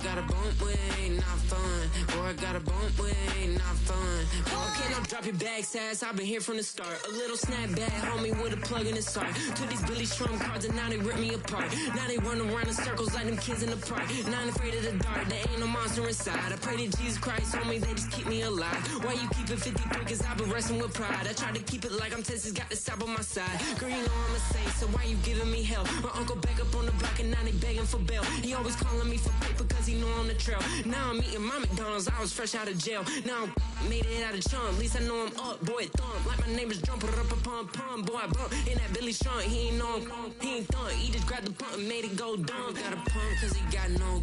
got a bump way, not fun. Boy, I got a bump way, not fun. Okay, now drop your bag, sass. I've been here from the start. A little snapback, homie, with a plug in his heart. Took these Billy Trump cards and now they rip me apart. Now they run around in circles like them kids in the park. Not afraid of the dark, there ain't no monster inside. I pray to Jesus Christ, homie, they just keep me alive. Why you keep it 53? Cause I've been wrestling with pride. I try to keep it like I'm Texas, got the sap on my side. Girl, you know I'm a saint, so why you giving me hell? My uncle back up on the block and now they begging for bail. He always calling me for paper cause he know I'm the trail. Now I'm eating my McDonald's, I was fresh out of jail. Now I'm made it out of chunk, at least I know I'm up. Boy, thump, like my neighbors jump, pum pum. Boy, I bump in that Billy Strong, he ain't know him, he ain't thump. He just grabbed the pump and made it go dumb. Got a pump cause he got no.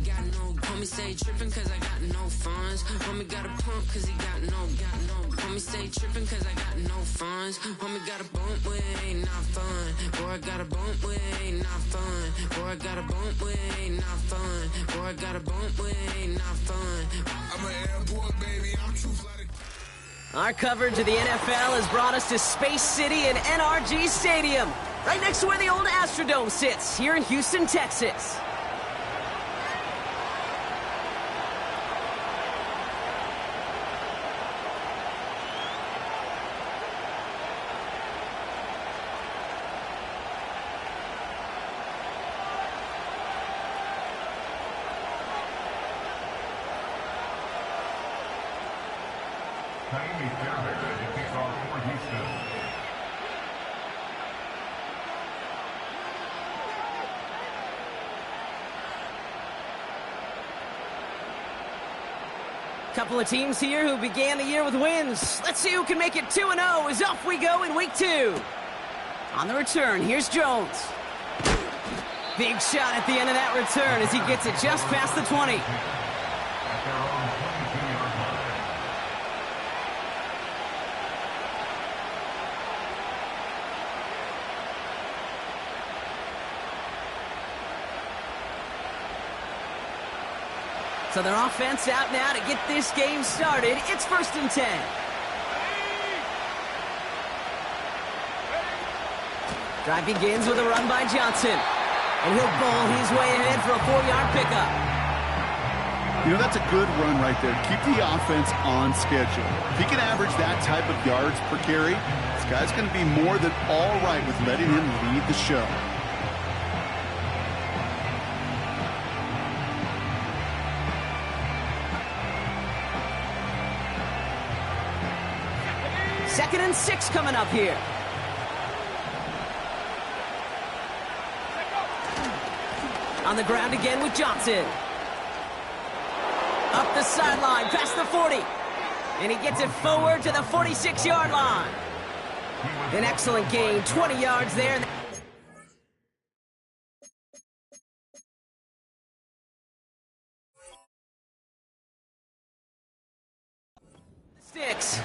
Homie say tripping cause I got no funds. Homie got a pump cause he got no. Homie say tripping cause I got no funds. Homie got a bump way, not fun. Boy, I got a bump way, not fun. Boy, I got a bump way, not fun. Boy, I got a bump way, not fun. I'm an airport baby, I'm true flight. Our coverage of the NFL has brought us to Space City and NRG Stadium, right next to where the old Astrodome sits, here in Houston, Texas. Couple of teams here who began the year with wins. Let's see who can make it 2-0 as off we go in week 2. On the return, here's Jones. Big shot at the end of that return as he gets it just past the 20. So their offense out now to get this game started. It's 1st and 10. Drive begins with a run by Johnson. And he'll bowl his way ahead for a 4-yard pickup. You know, that's a good run right there. Keep the offense on schedule. If he can average that type of yards per carry, this guy's going to be more than all right with letting him lead the show. Second and 6 coming up here. On the ground again with Johnson. Up the sideline, past the 40. And he gets it forward to the 46-yard line. An excellent gain, 20 yards there. Sticks.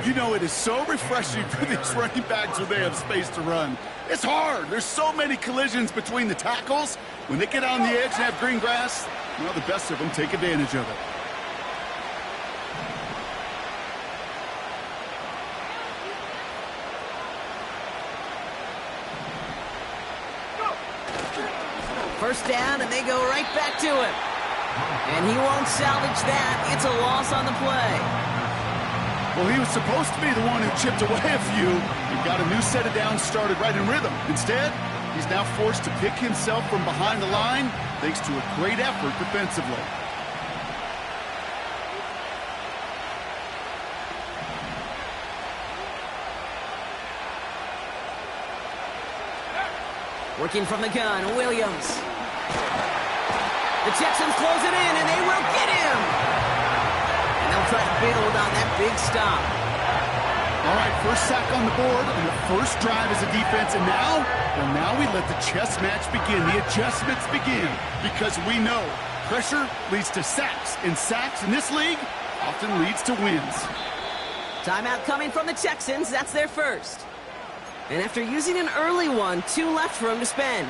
You know, it is so refreshing for these running backs when they have space to run. It's hard. There's so many collisions between the tackles. When they get on the edge and have green grass, well, the best of them take advantage of it. First down, and they go right back to him. And he won't salvage that. It's a loss on the play. Well, he was supposed to be the one who chipped away a few and got a new set of downs started right in rhythm. Instead, he's now forced to pick himself from behind the line thanks to a great effort defensively. Working from the gun, Williams. The Texans close it in, and they will get him. And they'll try to build on that big stop. All right, first sack on the board, and the first drive as a defense, and now we let the chess match begin. The adjustments begin, because we know pressure leads to sacks, and sacks in this league often leads to wins. Timeout coming from the Texans. That's their first. And after using an early one, 2 left for him to spend.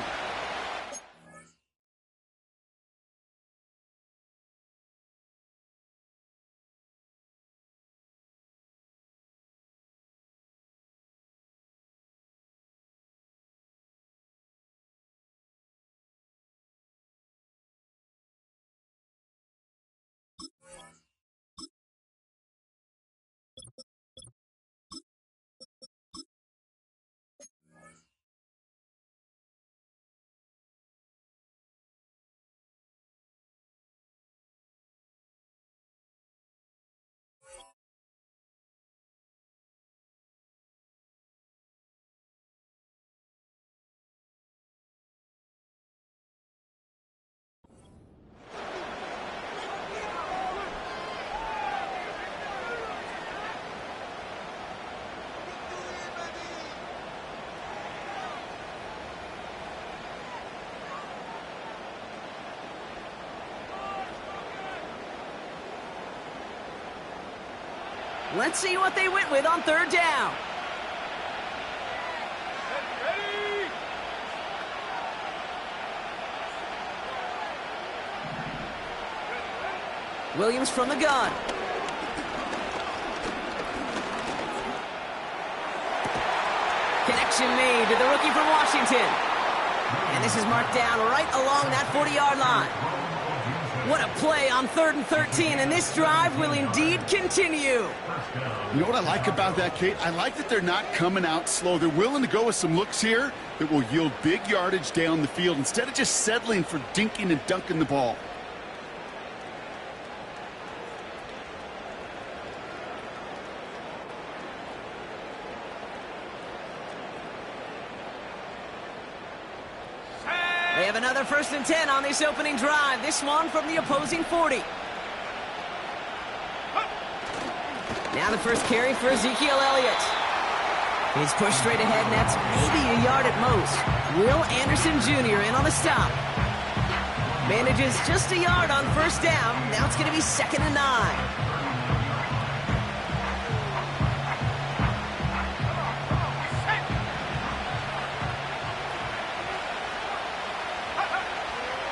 Let's see what they went with on third down. Williams from the gun. Connection made to the rookie from Washington. And this is marked down right along that 40-yard line. What a play on 3rd and 13, and this drive will indeed continue. You know what I like about that, Kate? I like that they're not coming out slow. They're willing to go with some looks here that will yield big yardage down the field instead of just settling for dinking and dunking the ball. They have another 1st and 10 on this opening drive. This one from the opposing 40. Now the first carry for Ezekiel Elliott. He's pushed straight ahead, and that's maybe a yard at most. Will Anderson Jr. in on the stop. Manages just a yard on 1st down. Now it's going to be 2nd and 9.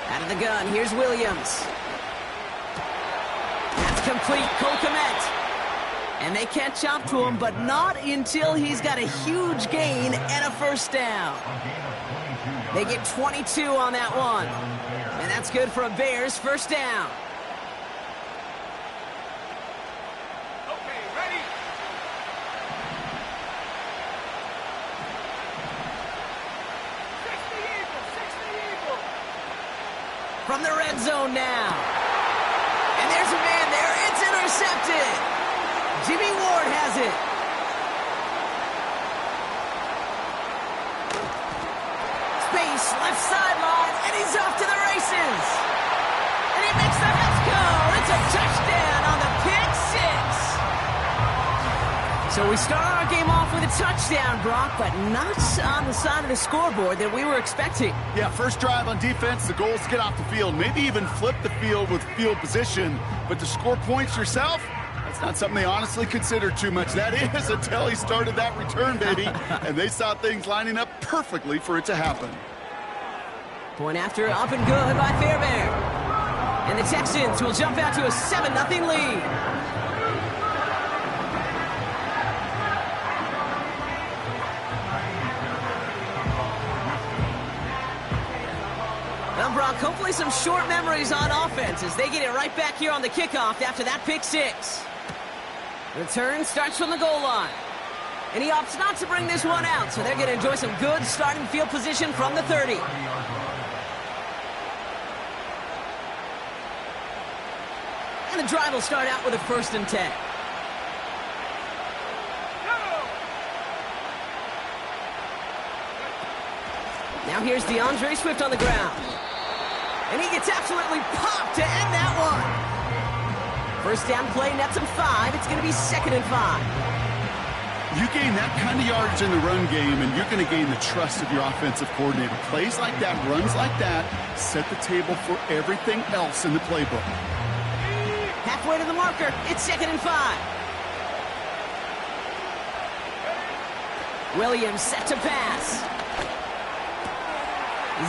Out of the gun, here's Williams. That's complete, Cole Kmet. And they catch up to him, but not until he's got a huge gain and a 1st down. They get 22 on that one. And that's good for a Bears 1st down. Okay, ready. From the red zone now. And there's a man there. It's intercepted. Jimmy Ward has it. Space, left sideline, and he's off to the races. And he makes the house go. It's a touchdown on the pick six. So we start our game off with a touchdown, Brock, but not on the side of the scoreboard that we were expecting. Yeah, first drive on defense, the goal is to get off the field, maybe even flip the field with field position, but to score points yourself, that's not something they honestly consider too much. That is until he started that return, baby, and they saw things lining up perfectly for it to happen. Point after, up and good by Fairbairn. And the Texans will jump out to a 7-0 lead. Well, Brock, hopefully some short memories on offense as they get it right back here on the kickoff after that pick six. Return starts from the goal line. And he opts not to bring this one out, so they're going to enjoy some good starting field position from the 30. And the drive will start out with a 1st and 10. Now here's DeAndre Swift on the ground. And he gets absolutely popped to end that one. 1st down play, nets him 5. It's going to be 2nd and 5. You gain that kind of yardage in the run game, and you're going to gain the trust of your offensive coordinator. Plays like that, runs like that, set the table for everything else in the playbook. Halfway to the marker, it's 2nd and 5. Williams set to pass.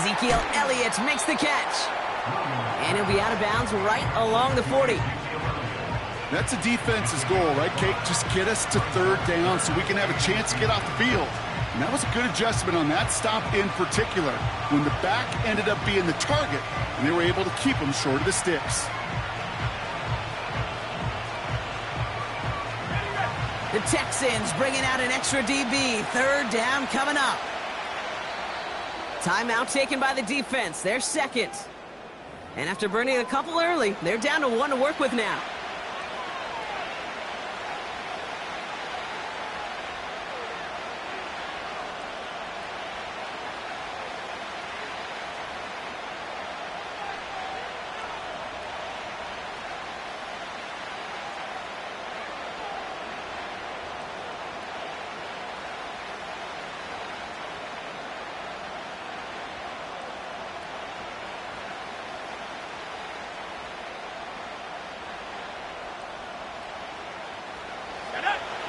Ezekiel Elliott makes the catch. And he'll be out of bounds right along the 40. That's a defense's goal, right, Kate? Just get us to 3rd down so we can have a chance to get off the field. And that was a good adjustment on that stop in particular, when the back ended up being the target, and they were able to keep him short of the sticks. The Texans bringing out an extra DB. 3rd down coming up. Timeout taken by the defense. They're 2nd. And after burning a couple early, they're down to 1 to work with now.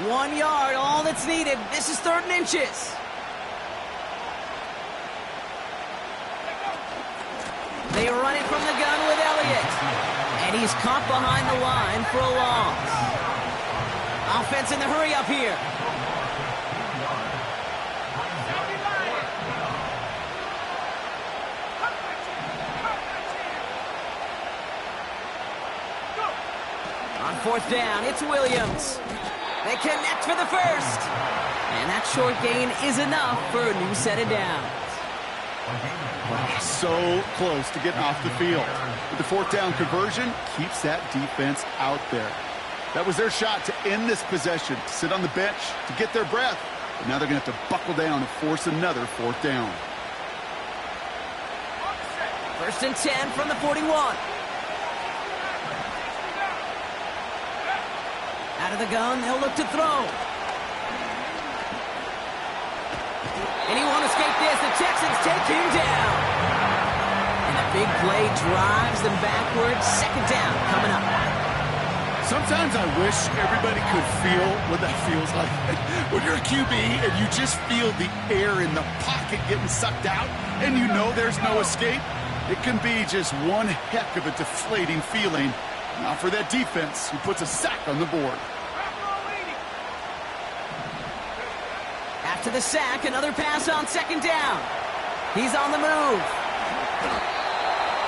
1 yard, all that's needed. This is 3rd and inches. They run it from the gun with Elliott. And he's caught behind the line for a loss. Offense in the hurry up here. On 4th down, it's Williams. They connect for the first. And that short gain is enough for a new set of downs. So close to getting off the field. But the 4th down conversion keeps that defense out there. That was their shot to end this possession, to sit on the bench, to get their breath. But now they're going to have to buckle down and force another 4th down. 1st and 10 from the 41. Out of the gun, they'll look to throw. And he won't escape this. The Texans take him down. And a big play drives them backwards. 2nd down coming up. Sometimes I wish everybody could feel what that feels like. When you're a QB and you just feel the air in the pocket getting sucked out and you know there's no escape, it can be just one heck of a deflating feeling. Not for that defense who puts a sack on the board. After the sack, another pass on 2nd down. He's on the move.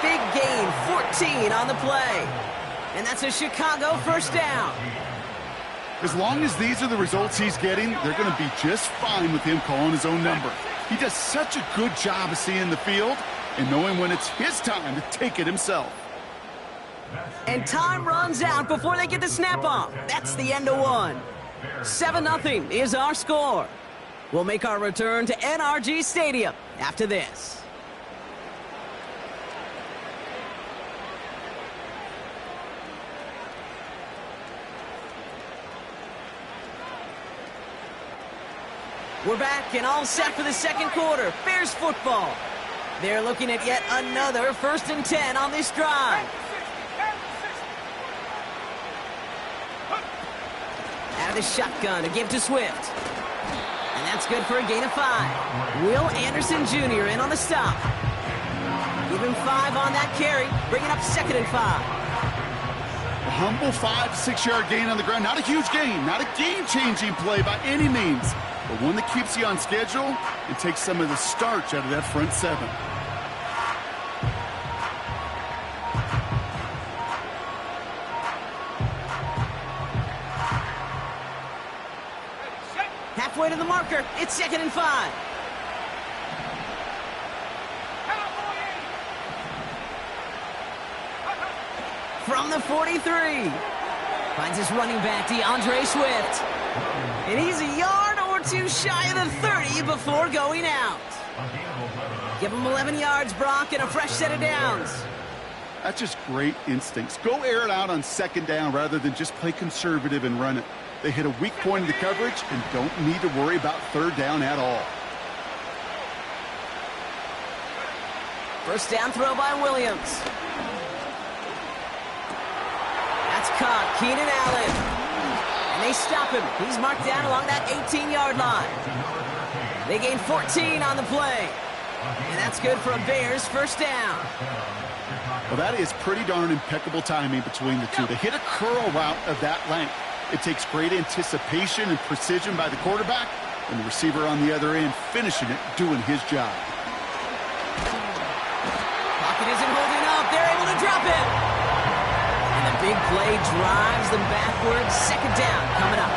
Big gain, 14 on the play. And that's a Chicago 1st down. As long as these are the results he's getting, they're going to be just fine with him calling his own number. He does such a good job of seeing the field and knowing when it's his time to take it himself. And time runs out before they get the snap off. That's the end of 1. 7-0 is our score. We'll make our return to NRG Stadium after this. We're back and all set for the 2nd quarter. Bears football. They're looking at yet another 1st and 10 on this drive. Out of the shotgun to give to Swift. And that's good for a gain of 5. Will Anderson Jr. in on the stop. Give him 5 on that carry. Bring it up 2nd and 5. A humble 5 to 6 yard gain on the ground. Not a huge gain. Not a game-changing play by any means. But one that keeps you on schedule and takes some of the starch out of that front 7. Halfway to the marker. It's 2nd and 5. From the 43. Finds his running back, DeAndre Swift. And he's a yard or two shy of the 30 before going out. Give him 11 yards, Brock, and a fresh set of downs. That's just great instincts. Go air it out on 2nd down rather than just play conservative and run it. They hit a weak point in the coverage and don't need to worry about 3rd down at all. 1st down throw by Williams. That's caught. Keenan Allen. And they stop him. He's marked down along that 18-yard line. They gain 14 on the play. And that's good for a Bears 1st down. Well, that is pretty darn impeccable timing between the two. They hit a curl route of that length. It takes great anticipation and precision by the quarterback, and the receiver on the other end finishing it, doing his job. Pocket isn't holding up. They're able to drop it. And the big play drives them backwards. 2nd down coming up.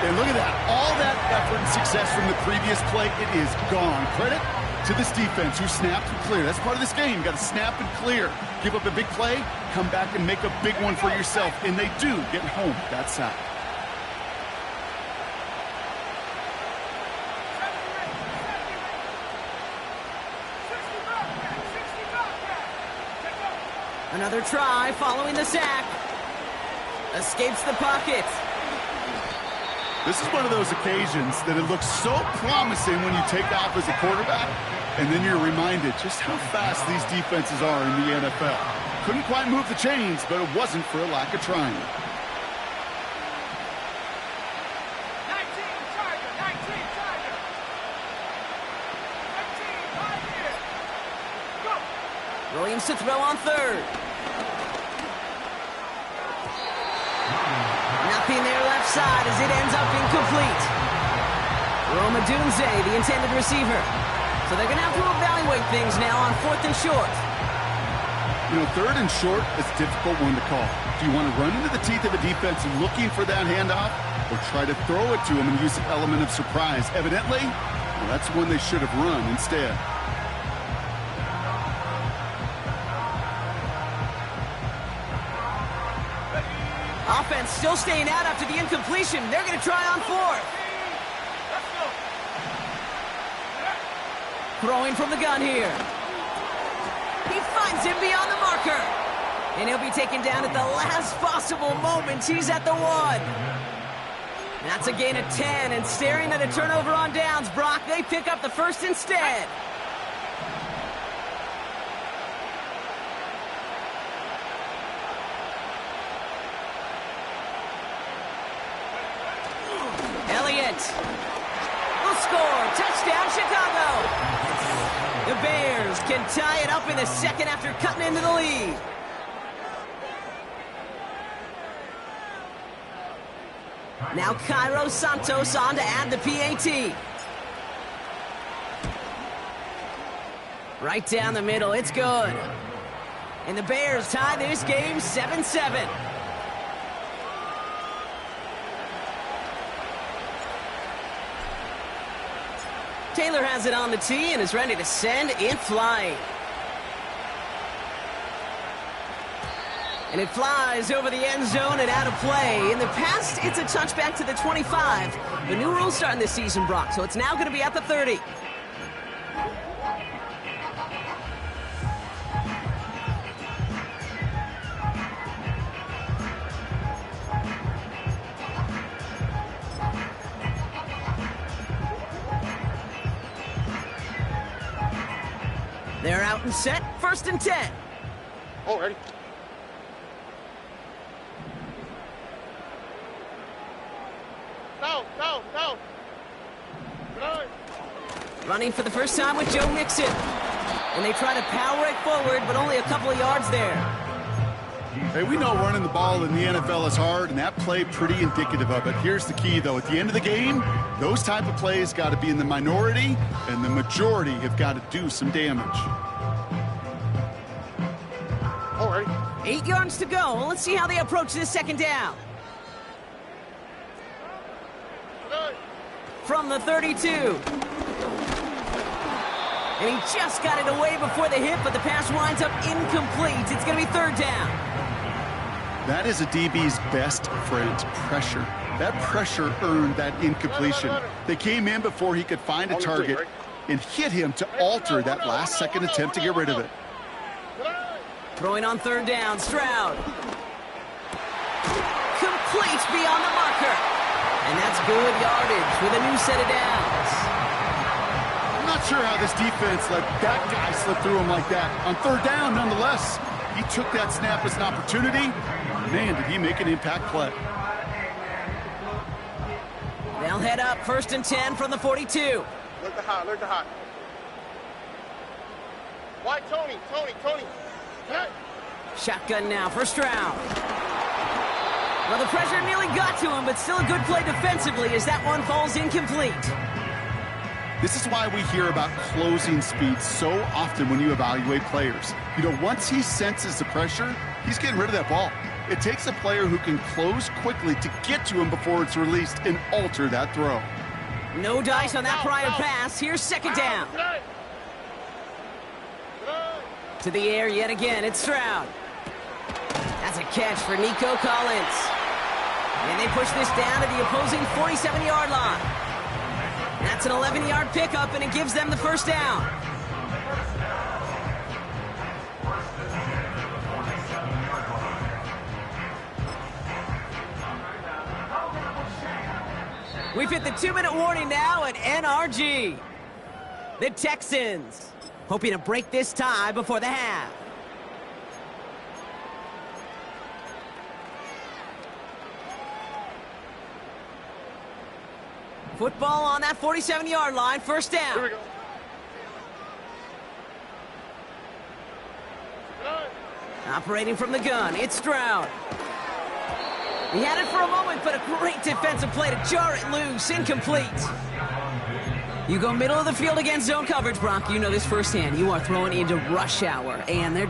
And look at that. All that effort and success from the previous play, it is gone. Credit to this defense who snapped and cleared. That's part of this game. You got to snap and clear. Give up a big play, come back and make a big one for yourself. And they do get home that side. Another try following the sack. Escapes the pocket. This is one of those occasions that it looks so promising when you take off as a quarterback, and then you're reminded just how fast these defenses are in the NFL. Couldn't quite move the chains, but it wasn't for a lack of trying. James to throw on third. Nothing there left side as it ends up incomplete. Roma Dunze, the intended receiver. So they're going to have to evaluate things now on 4th and short. You know, 3rd and short is a difficult one to call. Do you want to run into the teeth of a defense looking for that handoff, or try to throw it to them and use an element of surprise? Evidently, well, that's one they should have run instead. Offense still staying out after the incompletion. They're going to try on 4th. Throwing from the gun here. He finds him beyond the marker. And he'll be taken down at the last possible moment. He's at the 1. That's a gain of 10, and staring at a turnover on downs, Brock, they pick up the first instead. Elliott will score. Touchdown, Chicago. The Bears can tie it up in the second after cutting into the lead. Now Cairo Santos on to add the PAT. Right down the middle, it's good. And the Bears tie this game 7-7. Taylor has it on the tee and is ready to send in flight. And it flies over the end zone and out of play. In the past, it's a touchback to the 25. The new rules starting this season, Brock, so it's now going to be at the 30. They're out and set, 1st and 10. Oh, ready. No. Running for the first time with Joe Mixon. And they try to power it forward, but only a couple of yards there. Hey, we know running the ball in the NFL is hard, and that play pretty indicative of it. Here's the key, though. At the end of the game, those type of plays got to be in the minority, and the majority have got to do some damage. Oh, ready. 8 yards to go. Let's see how they approach this second down. From the 32. And he just got it away before the hit, but the pass winds up incomplete. It's going to be 3rd down. That is a DB's best friend, pressure. That pressure earned that incompletion. They came in before he could find a target and hit him to alter that last-second attempt to get rid of it. Throwing on 3rd down, Stroud. Complete beyond the marker. And that's good yardage with a new set of downs. I'm not sure how this defense let that guy slip through him like that. On 3rd down, nonetheless, he took that snap as an opportunity. Man, did he make an impact play. They'll head up 1st and 10 from the 42. Look the hot. Why, Tony. Hey. Shotgun now for Stroud. Well, the pressure nearly got to him, but still a good play defensively as that one falls incomplete. This is why we hear about closing speed so often when you evaluate players. You know, once he senses the pressure, he's getting rid of that ball. It takes a player who can close quickly to get to him before it's released and alter that throw. No dice on that prior pass. Here's 2nd down. To the air yet again. It's Stroud. That's a catch for Nico Collins. And they push this down to the opposing 47-yard line. That's an 11-yard pickup, and it gives them the 1st down. We've hit the 2-minute warning now at NRG. The Texans hoping to break this tie before the half. Football on that 47-yard line, 1st down. Here we go. Operating from the gun, it's Stroud. He had it for a moment, but a great defensive play to jar it loose. Incomplete. You go middle of the field against zone coverage, Brock. You know this firsthand. You are throwing into rush hour, and there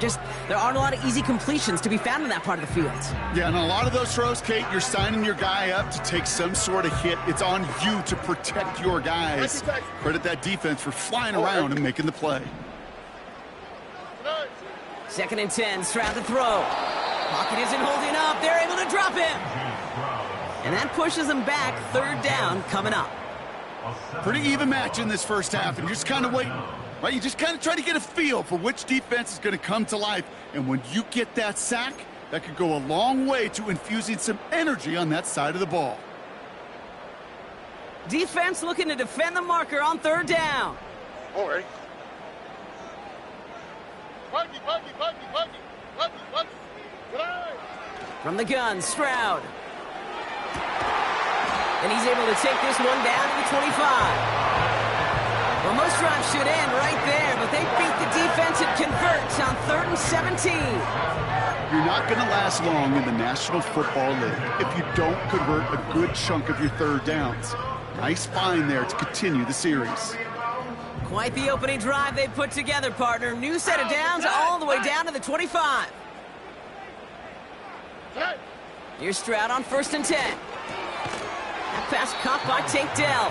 aren't a lot of easy completions to be found in that part of the field. Yeah, and a lot of those throws, Kate, you're signing your guy up to take some sort of hit. It's on you to protect your guys. Credit that defense for flying around and making the play. 2nd and 10, Stroud to throw. Pocket isn't holding up. They're able to drop him. And that pushes them back. 3rd down coming up. Pretty even match in this first half, and you're just kind of waiting. Right? You just kind of try to get a feel for which defense is going to come to life. And when you get that sack, that could go a long way to infusing some energy on that side of the ball. Defense looking to defend the marker on 3rd down. Oh, ready. Buggy. From the gun, Stroud. And he's able to take this one down to the 25. Well, most drives should end right there, but they beat the defense and converts on 3rd and 17. You're not going to last long in the National Football League if you don't convert a good chunk of your 3rd downs. Nice find there to continue the series. Quite the opening drive they put together, partner. New set of downs all the way down to the 25. Here's Stroud on 1st and 10. That pass caught by Tank Dell.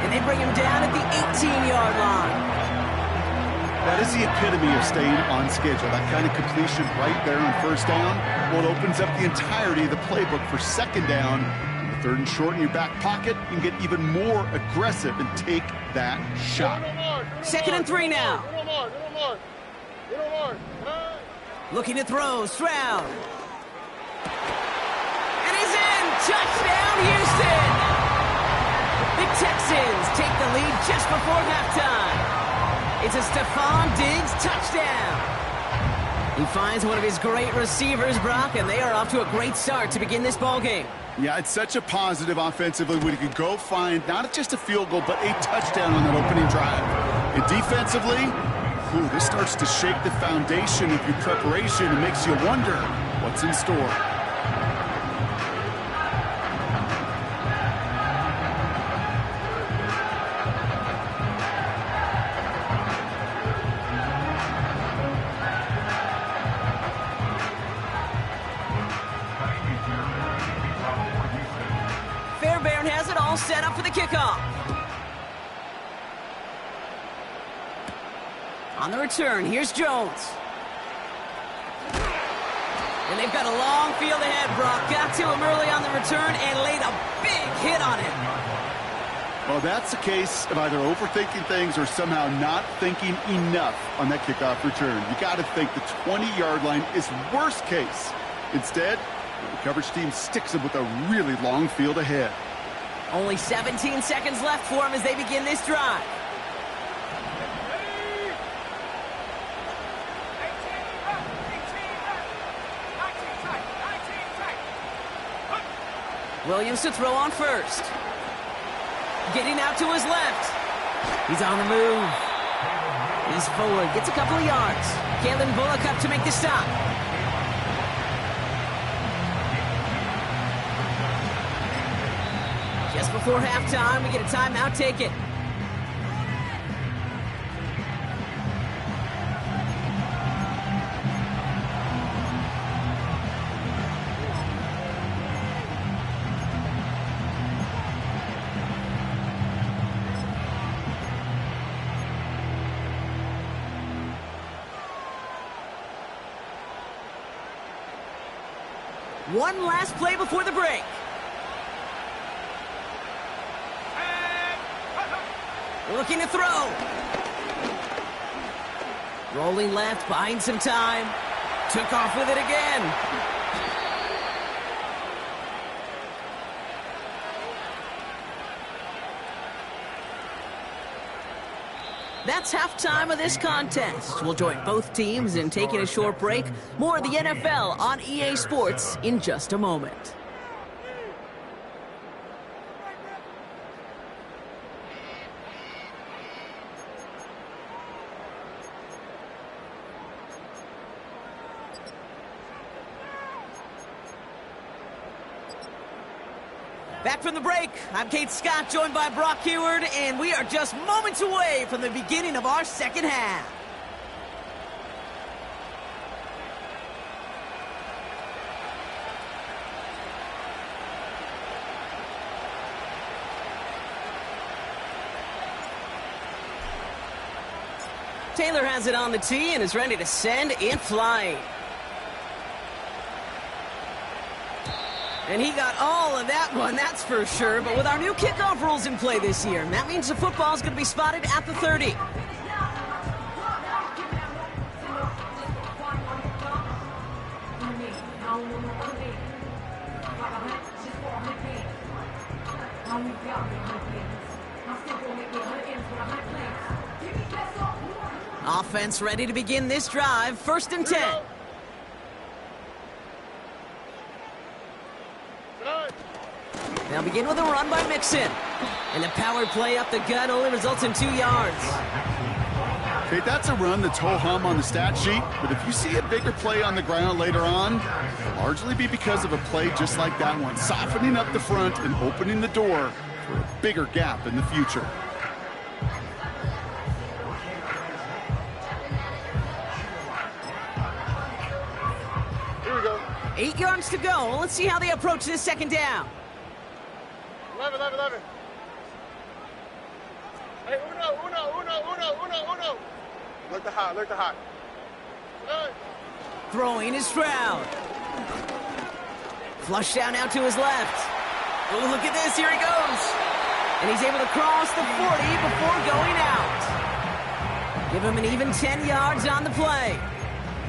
And they bring him down at the 18-yard line. That is the epitome of staying on schedule. That kind of completion right there on 1st down, well, it opens up the entirety of the playbook for 2nd down. And the 3rd and short in your back pocket, you can get even more aggressive and take that shot. 2nd and 3 now. Looking to throw, Stroud. And he's in! Touchdown, Houston! The Texans take the lead just before halftime. It's a Stephon Diggs touchdown. He finds one of his great receivers, Brock, and they are off to a great start to begin this ballgame. Yeah, it's such a positive offensively when you can go find not just a field goal, but a touchdown on that opening drive. And defensively, this starts to shake the foundation of your preparation and makes you wonder what's in store. Fairbairn has it all set up for the kickoff. On the return, here's Jones. And they've got a long field ahead, Brock. Got to him early on the return and laid a big hit on him. Well, that's a case of either overthinking things or somehow not thinking enough on that kickoff return. You got to think the 20-yard line is worst case. Instead, the coverage team sticks them with a really long field ahead. Only 17 seconds left for him as they begin this drive. Williams to throw on 1st. Getting out to his left. He's on the move. He's forward. Gets a couple of yards. Kalen Bullock up to make the stop. Just before halftime, we get a timeout taken. One last play before the break. Looking to throw. Rolling left, buying some time. Took off with it again. That's halftime of this contest. We'll join both teams in taking a short break. More of the NFL on EA Sports in just a moment. Back from the break, I'm Kate Scott, joined by Brock Heward, and we are just moments away from the beginning of our second half. Taylor has it on the tee and is ready to send in flight. And he got all of that one, that's for sure. But with our new kickoff rules in play this year, that means the football is going to be spotted at the 30. Offense ready to begin this drive. 1st and 10. They'll begin with a run by Mixon. And the power play up the gut only results in 2 yards. Okay, that's a run that's ho-hum on the stat sheet, but if you see a bigger play on the ground later on, it'll largely be because of a play just like that one, softening up the front and opening the door for a bigger gap in the future. Here we go. 8 yards to go. Let's see how they approach this second down. 11. Hey, uno. Look the hot. Throwing is Stroud. Flush down out to his left. Oh, look at this. Here he goes. And he's able to cross the 40 before going out. Give him an even 10 yards on the play.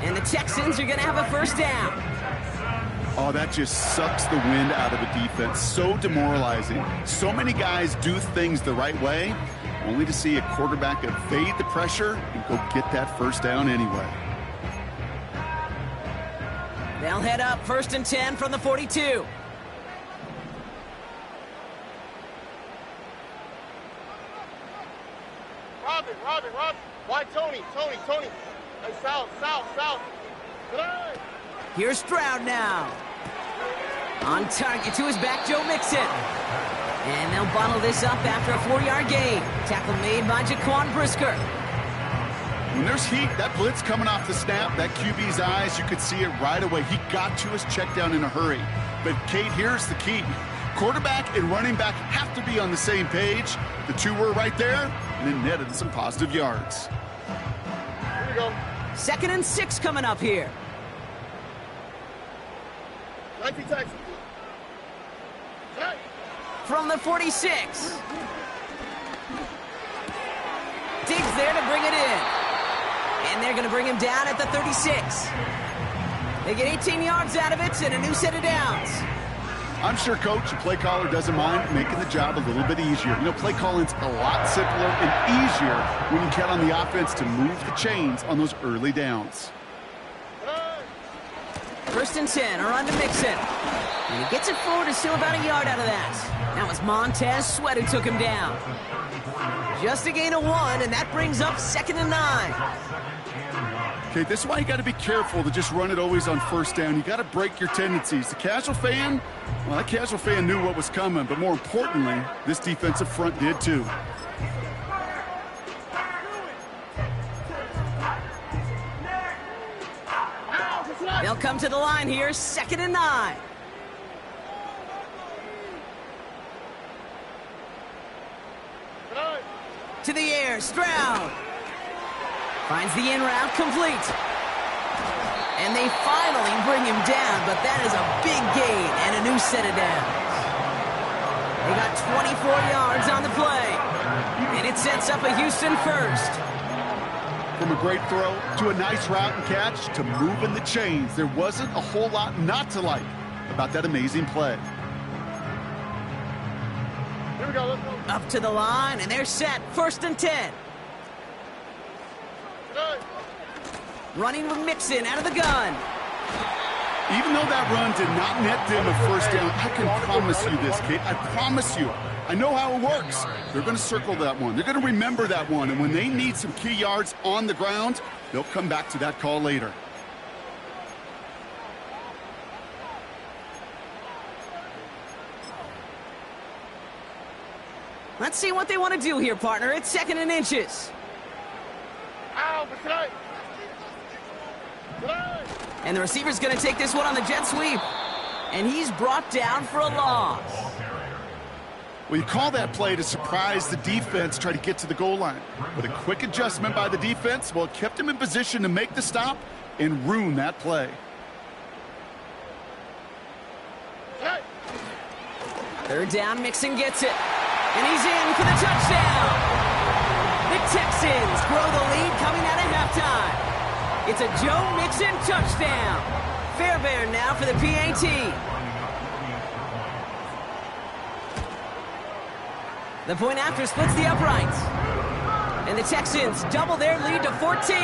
And the Texans are going to have a first down. Oh, that just sucks the wind out of a defense. So demoralizing. So many guys do things the right way, only to see a quarterback evade the pressure and go get that first down anyway. They'll head up 1st and 10 from the 42. Robin. Why Tony? Hey, south. Good. Here's Stroud now. On target to his back, Joe Mixon. And they'll bottle this up after a 4-yard gain. Tackle made by Jaquan Brisker. When there's heat, that blitz coming off the snap, that QB's eyes, you could see it right away. He got to his check down in a hurry. But, Kate, here's the key. Quarterback and running back have to be on the same page. The two were right there, and it netted some positive yards. Here we go. 2nd and 6 coming up here. 19 Texans. Hey. From the 46. Diggs there to bring it in. And they're going to bring him down at the 36. They get 18 yards out of it and a new set of downs. I'm sure Coach, the play caller, doesn't mind making the job a little bit easier. You know, play calling's a lot simpler and easier when you count on the offense to move the chains on those early downs. 1st and 10, a run to Mixon. And he gets it forward and still about a yard out of that. That was Montez Sweat who took him down. Just a gain of 1, and that brings up 2nd and 9. Okay, this is why you got to be careful to just run it always on 1st down. You got to break your tendencies. The casual fan, well, that casual fan knew what was coming, but more importantly, this defensive front did too. They'll come to the line here, 2nd and 9. To the air, Stroud. Finds the in route complete. And they finally bring him down, but that is a big gain and a new set of downs. They got 24 yards on the play. And it sets up a Houston first. From a great throw to a nice route and catch to moving the chains, there wasn't a whole lot not to like about that amazing play. Here we go, let's go. Up to the line, and they're set. 1st and 10. Good. Running with Mixon out of the gun. Even though that run did not net them a first down, I can promise you this, Kate. I promise you. I know how it works. They're going to circle that one. They're going to remember that one. And when they need some key yards on the ground, they'll come back to that call later. Let's see what they want to do here, partner. It's 2nd and inches. Ow, beside. And the receiver's going to take this one on the jet sweep. And he's brought down for a loss. Well, you call that play to surprise the defense, try to get to the goal line. But a quick adjustment by the defense, well, it kept him in position to make the stop and ruin that play. Hey. 3rd down, Mixon gets it. And he's in for the touchdown. The Texans grow the lead coming out of halftime. It's a Joe Mixon touchdown. Fairbairn now for the PAT. The point after splits the uprights. And the Texans double their lead to 14.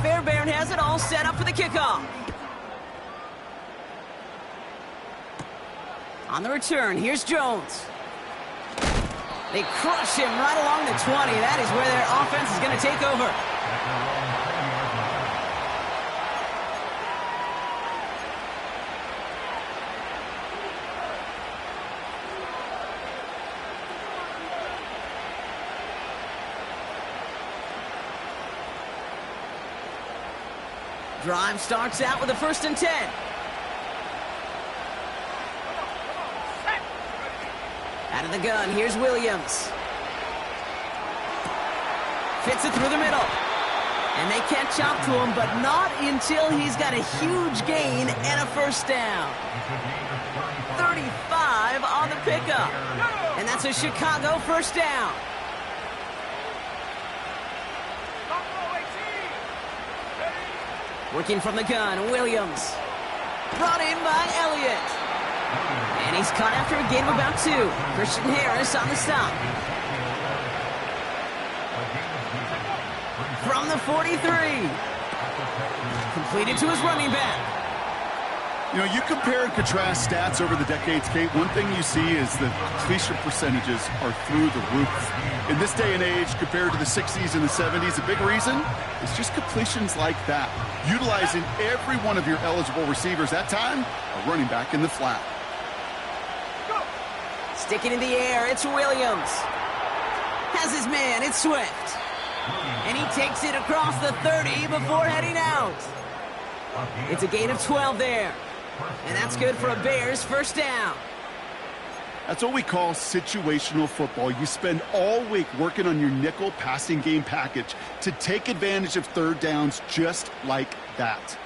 Fairbairn has it all set up for the kickoff. On the return, here's Jones. They crush him right along the 20. That is where their offense is going to take over. Drive starts out with a 1st and 10. Out of the gun, here's Williams. Fits it through the middle. And they catch up to him, but not until he's got a huge gain and a 1st down. 35 on the pickup. And that's a Chicago 1st down. Working from the gun, Williams. Brought in by Elliott. And he's caught after a gain of about 2. Christian Harris on the stop. From the 43. Completed to his running back. You know, you compare and contrast stats over the decades, Kate. One thing you see is the completion percentages are through the roof. In this day and age, compared to the 60s and the 70s, a big reason is just completions like that. Utilizing every one of your eligible receivers. That time, a running back in the flat. Sticking in the air, it's Williams. Has his man, it's Swift. And he takes it across the 30 before heading out. It's a gain of 12 there. And that's good for a Bears 1st down. That's what we call situational football. You spend all week working on your nickel passing game package to take advantage of 3rd downs just like that.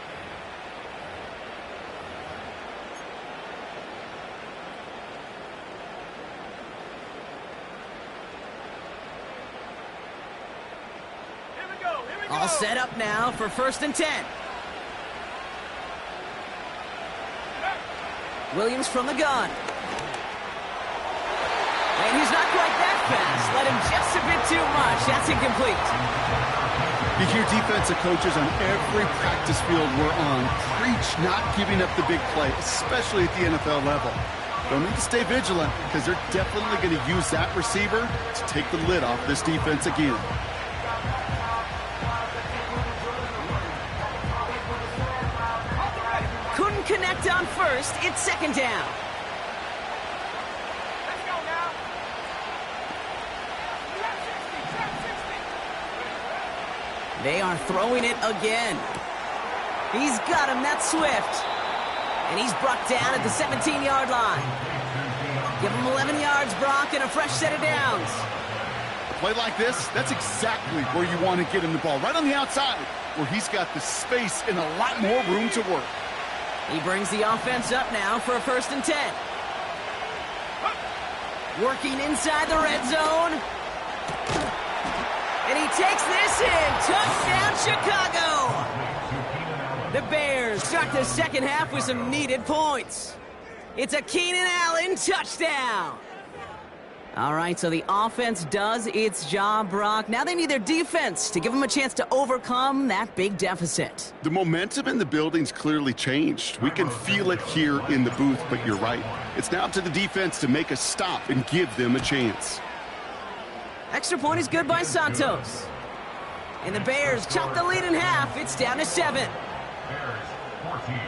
All set up now for 1st and 10. Williams from the gun. And he's not quite that fast. Let him just a bit too much. That's incomplete. You hear defensive coaches on every practice field we're on preach not giving up the big play, especially at the NFL level. They'll need to stay vigilant because they're definitely going to use that receiver to take the lid off this defense again. Couldn't connect on 1st. It's 2nd down. They are throwing it again. He's got him, that's Swift. And he's brought down at the 17-yard line. Give him 11 yards, Brock, and a fresh set of downs. A play like this, that's exactly where you want to get him the ball. Right on the outside, where he's got the space and a lot more room to work. He brings the offense up now for a 1st and 10. Working inside the red zone. And he takes this in. Touchdown, Chicago. The Bears start the 2nd half with some needed points. It's a Keenan Allen touchdown. All right, so the offense does its job, Brock. Now they need their defense to give them a chance to overcome that big deficit. The momentum in the building's clearly changed. We can feel it here in the booth, but you're right. It's now up to the defense to make a stop and give them a chance. Extra point is good by Santos. And the Bears chop the lead in half. It's down to 7. Bears 14.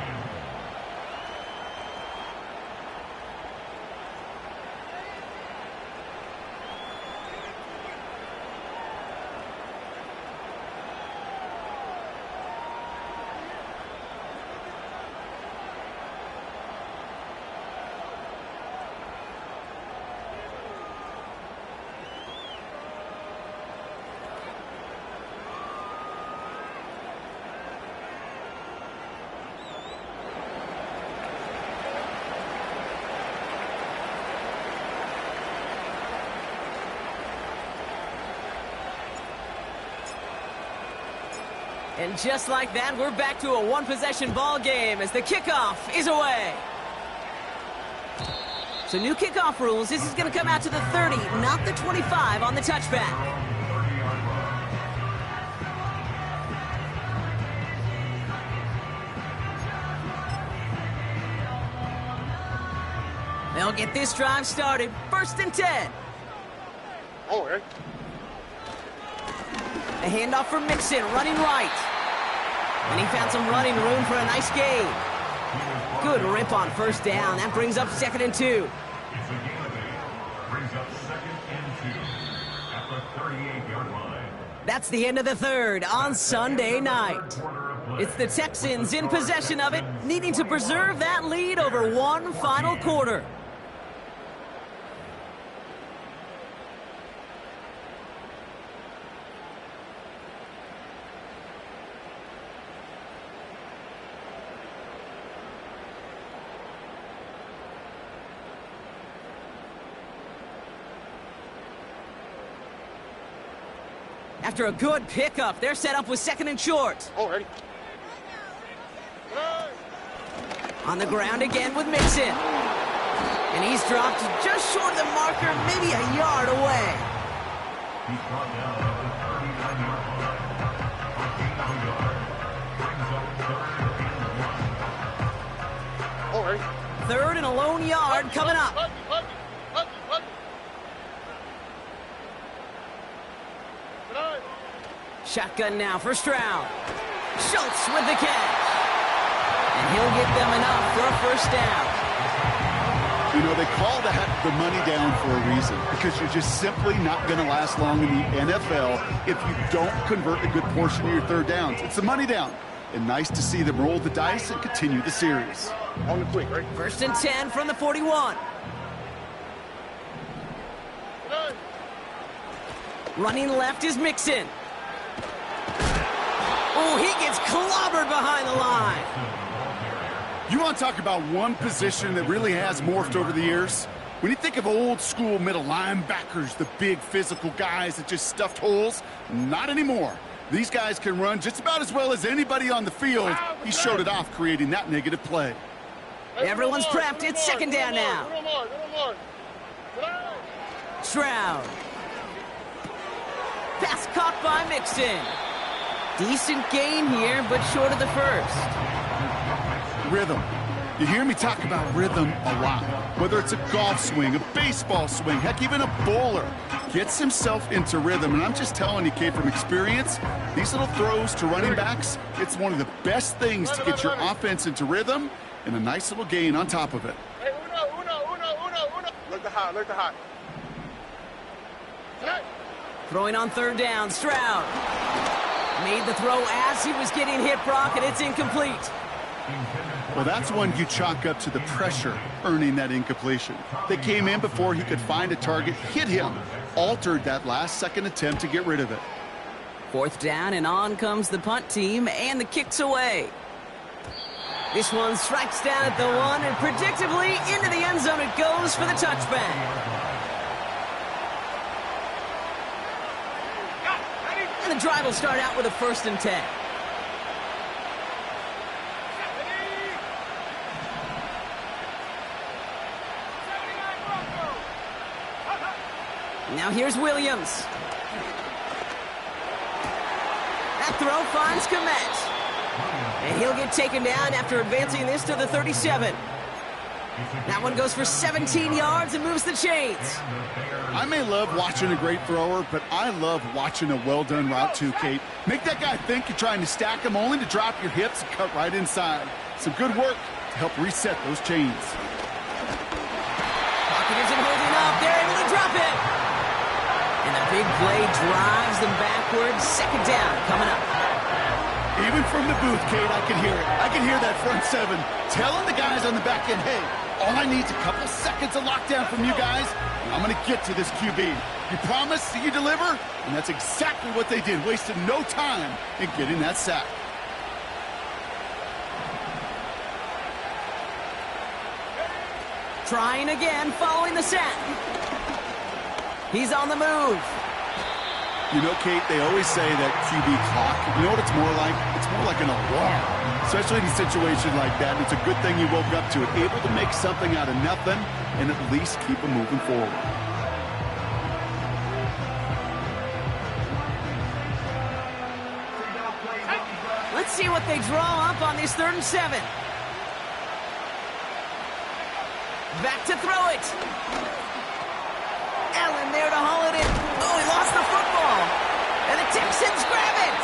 And just like that, we're back to a one-possession ball game as the kickoff is away. So new kickoff rules. This is going to come out to the 30, not the 25 on the touchback. They'll get this drive started. 1st and 10. Oh, right. A handoff for Mixon, running right. And he found some running room for a nice gain. Good rip on 1st down. That brings up 2nd and 2. It's a gain of 8. Brings up 2nd and 2 at the 38-yard line. That's the end of the 3rd on Sunday night. It's the Texans in possession of it, needing to preserve that lead over one final quarter. After a good pickup, they're set up with 2nd and short. Oh, ready. On the ground again with Mixon. And he's dropped just short of the marker, maybe a yard away. He's brought down at the 39-yard line. A gain of a yard. Brings up 3rd and 1. Oh, ready. 3rd and a lone yard coming up. Shotgun now for Stroud. Schultz with the catch. And he'll get them enough for a 1st down. You know, they call that the money down for a reason, because you're just simply not going to last long in the NFL if you don't convert a good portion of your 3rd downs. It's the money down. And nice to see them roll the dice and continue the series. On the quick, right? 1st and 10 from the 41. Running left is Mixon. Oh, he gets clobbered behind the line. You want to talk about one position that really has morphed over the years? When you think of old school middle linebackers, the big physical guys that just stuffed holes, not anymore. These guys can run just about as well as anybody on the field. He showed it off, creating that negative play. Everyone's prepped. It's 2nd down now. Stroud. Pass caught by Mixon. Decent gain here, but short of the 1st. Rhythm. You hear me talk about rhythm a lot. Whether it's a golf swing, a baseball swing, heck, even a bowler gets himself into rhythm. And I'm just telling you, kid, from experience, these little throws to running backs, it's one of the best things to get your offense into rhythm and a nice little gain on top of it. Hey, uno. Look the hot, look the hot. Throwing on 3rd down, Stroud. Made the throw as he was getting hit, Brock, and it's incomplete. Well, that's one you chalk up to the pressure earning that incompletion. They came in before he could find a target, hit him, altered that last-second attempt to get rid of it. 4th down, and on comes the punt team, and the kick's away. This one strikes down at the 1, and predictably into the end zone it goes for the touchback. And the drive will start out with a 1st and 10. Now here's Williams. That throw finds Komet. And he'll get taken down after advancing this to the 37. That one goes for 17 yards and moves the chains. I may love watching a great thrower, but I love watching a well-done route too, Kate. Make that guy think you're trying to stack him only to drop your hips and cut right inside. Some good work to help reset those chains. Pocket isn't holding up. They're able to drop it. And the big play drives them backwards. Second down coming up. Even from the booth, Kate, I can hear it. I can hear that front seven telling the guys on the back end, hey, all I need is a couple seconds of lockdown from you guys, and I'm going to get to this QB. You promise that you deliver? And that's exactly what they did, wasted no time in getting that sack. Trying again, following the sack. He's on the move. You know, Kate, they always say that QB clock, you know what it's more like? It's more like an alarm, especially in a situation like that. And it's a good thing you woke up to it, able to make something out of nothing and at least keep them moving forward. Let's see what they draw up on this 3rd and 7. Back to throw it. Allen there to haul it in. Oh, he lost the football. And the Texans grab it.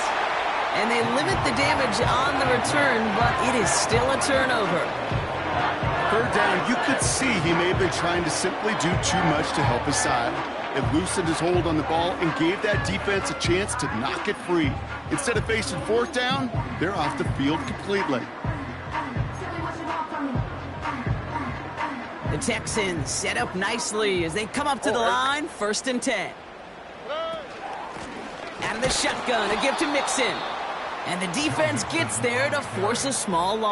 And they limit the damage on the return, but it is still a turnover. 3rd down, you could see he may have been trying to simply do too much to help his side. It loosened his hold on the ball and gave that defense a chance to knock it free. Instead of facing 4th down, they're off the field completely. The Texans set up nicely as they come up to the line, 1st and 10. Out of the shotgun, a give to Mixon. And the defense gets there to force a small loss.